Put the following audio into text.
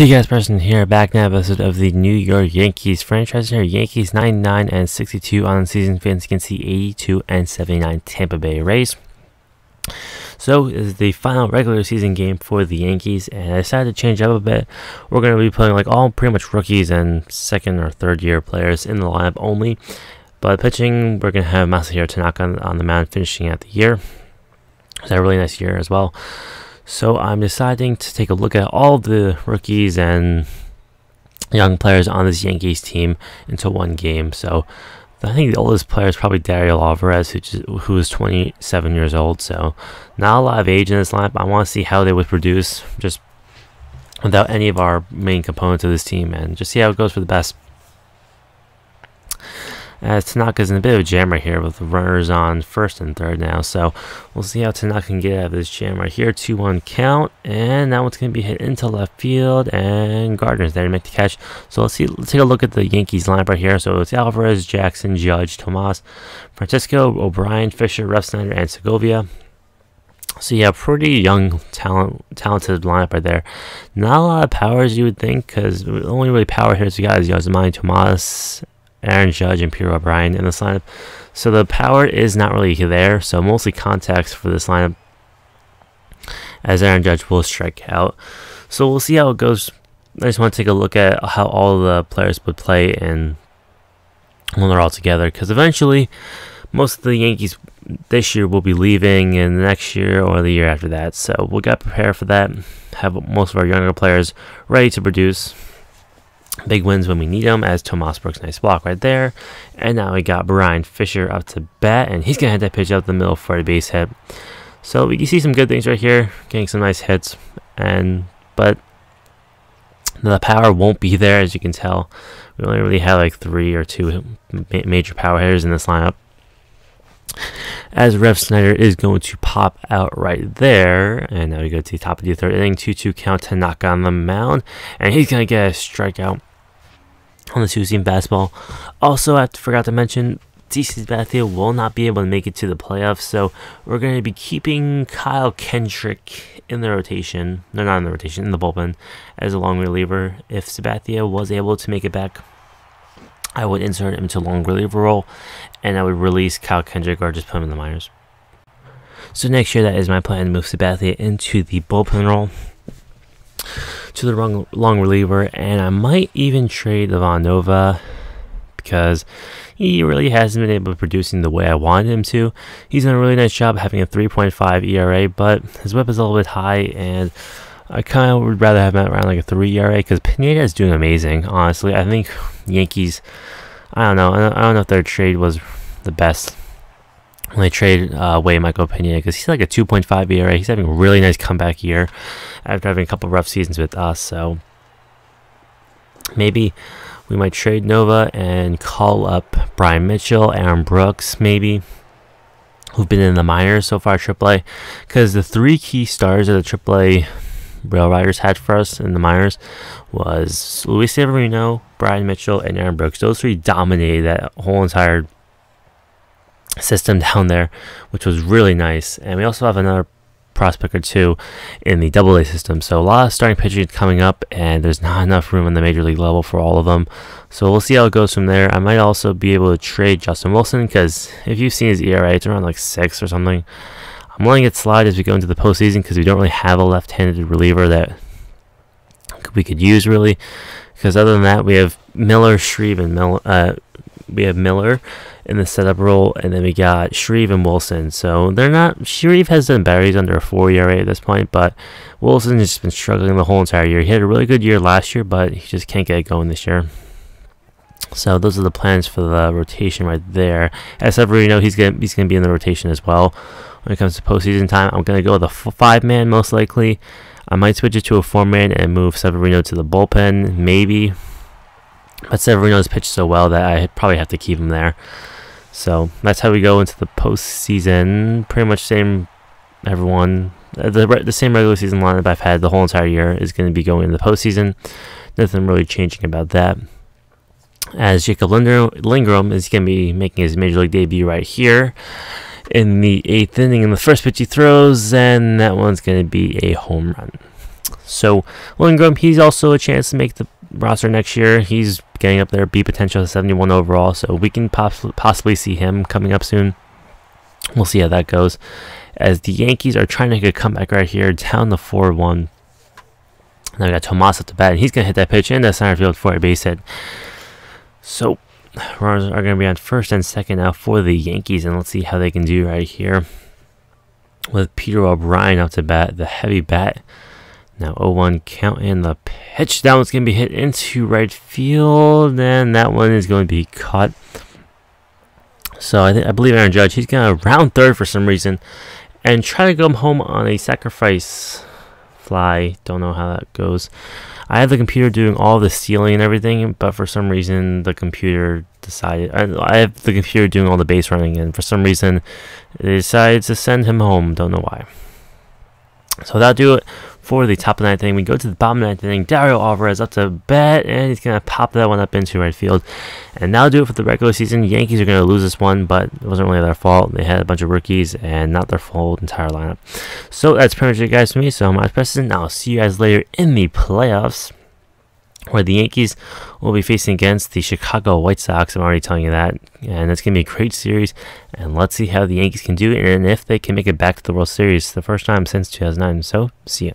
Hey guys, Preston here, back in an episode of the New York Yankees franchise here. Yankees 99-62 on the season, fans against the 82-79 Tampa Bay Rays. So, this is the final regular season game for the Yankees, and I decided to change up a bit. We're going to be playing like all pretty much rookies and second or third year players in the lineup only. But pitching, we're going to have Masahiro Tanaka on the mound finishing out the year. It's a really nice year as well. So I'm deciding to take a look at all the rookies and young players on this Yankees team into one game. So I think the oldest player is probably Dario Alvarez, who is 27 years old. So not a lot of age in this lineup. I want to see how they would produce just without any of our main components of this team and just see how it goes for the best. As Tanaka's in a bit of a jam right here with the runners on first and third now. So we'll see how Tanaka can get out of this jam right here. 2-1 count. And that one's going to be hit into left field. And Gardner's there to make the catch. So let's take a look at the Yankees lineup right here. So it's Alvarez, Jackson, Judge, Tomas, Francisco, O'Brien, Fisher, Refsnyder, and Segovia. So yeah, pretty young, talented lineup right there. Not a lot of power as you would think, because the only really power here is the guys Yasmani Tomas, Aaron Judge, and Peter O'Brien in this lineup. So the power is not really there. So mostly contacts for this lineup, as Aaron Judge will strike out. So we'll see how it goes. I just want to take a look at how all the players would play and when they're all together, because eventually most of the Yankees this year will be leaving, and the next year or the year after that. So we'll get prepared for that. Have most of our younger players ready to produce big wins when we need them, as Tomas Brooks, nice block right there. And now we got Brian Fisher up to bat, and he's going to hit that pitch out the middle for a base hit. So we can see some good things right here, getting some nice hits, but the power won't be there, as you can tell. We only really have like 3 or 2 major power hitters in this lineup, as Refsnyder is going to pop out right there. And now we go to the top of the third inning. 2-2 count. Tanaka on the mound, and he's going to get a strikeout on the 2-seam fastball. Also, I forgot to mention, DC Sabathia will not be able to make it to the playoffs, so we're going to be keeping Kyle Kendrick in the rotation. No, not in the rotation, in the bullpen, as a long reliever. If Sabathia was able to make it back, I would insert him into long reliever role, and I would release Kyle Kendrick or just put him in the minors. So next year, that is my plan, to move Sabathia into the bullpen role, to the long reliever, and I might even trade Ivan Nova, because he really hasn't been able to produce in the way I wanted him to. He's done a really nice job having a 3.5 ERA, but his whip is a little bit high, and I kind of would rather have him around like a 3 ERA, because Pineda is doing amazing, honestly. I think Yankees, I don't know if their trade was the best when they traded away Michael Pineda, because he's like a 2.5 ERA. He's having a really nice comeback year after having a couple rough seasons with us. So maybe we might trade Nova and call up Brian Mitchell, Aaron Brooks, maybe, who've been in the minors so far, AAA, because the 3 key stars of the AAA Rail Riders had for us in the minors was Luis Severino, Brian Mitchell, and Aaron Brooks. Those 3 dominated that whole entire system down there, which was really nice. And we also have another prospect or 2 in the AA system. So a lot of starting pitching coming up, and there's not enough room in the major league level for all of them. So we'll see how it goes from there. I might also be able to trade Justin Wilson, because if you've seen his ERA, it's around like 6 or something. I'm letting it slide as we go into the postseason, because we don't really have a left-handed reliever that we could use, really. Because other than that, we have Miller, Shreve, and we have Miller in the setup role, and then we got Shreve and Wilson. So they're not. Shreve has done better. He's under a 4 ERA at this point, but Wilson has just been struggling the whole entire year. He had a really good year last year, but he just can't get it going this year. So those are the plans for the rotation right there. As Severino, he's gonna be in the rotation as well. When it comes to postseason time, I'm gonna go with a 5-man most likely. I might switch it to a 4-man and move Severino to the bullpen, maybe. But Severino's pitched so well that I probably have to keep him there. So that's how we go into the postseason. Pretty much same, everyone. The same regular season lineup I've had the whole entire year is going to be going into the postseason. Nothing really changing about that. As Jacob Lindgren is going to be making his major league debut right here in the 8th inning. In the first pitch he throws, and that one's going to be a home run. So Lindgren, he's also a chance to make the roster next year. He's getting up there, B potential 71 overall, so we can possibly see him coming up soon. We'll see how that goes, as the Yankees are trying to make a comeback right here, down to 4-1. Now we got Tomas at the bat, and he's going to hit that pitch into center field for a base hit. So runners are going to be on first and second now for the Yankees, and let's see how they can do right here with Peter O'Brien up to bat, the heavy bat. Now 0-1 count, and the pitch down is going to be hit into right field, and that one is going to be caught. So I believe Aaron Judge, he's going to round third for some reason and try to go home on a sacrifice fly. Don't know how that goes. I have the computer doing all the stealing and everything, but for some reason the computer decided, I have the computer doing all the base running, and for some reason it decided to send him home. Don't know why. So that'll do it for the top of the ninth inning. We go to the bottom of the ninth inning. Dario Alvarez up to bat, and he's going to pop that one up into right field. And that'll do it for the regular season. Yankees are going to lose this one, but it wasn't really their fault. They had a bunch of rookies and not their full entire lineup. So that's pretty much it, guys, for me. So I'm Mike Preston. I'll see you guys later in the playoffs, where the Yankees will be facing against the Chicago White Sox. I'm already telling you that. And it's going to be a great series. And let's see how the Yankees can do it, and if they can make it back to the World Series the first time since 2009. So, see ya.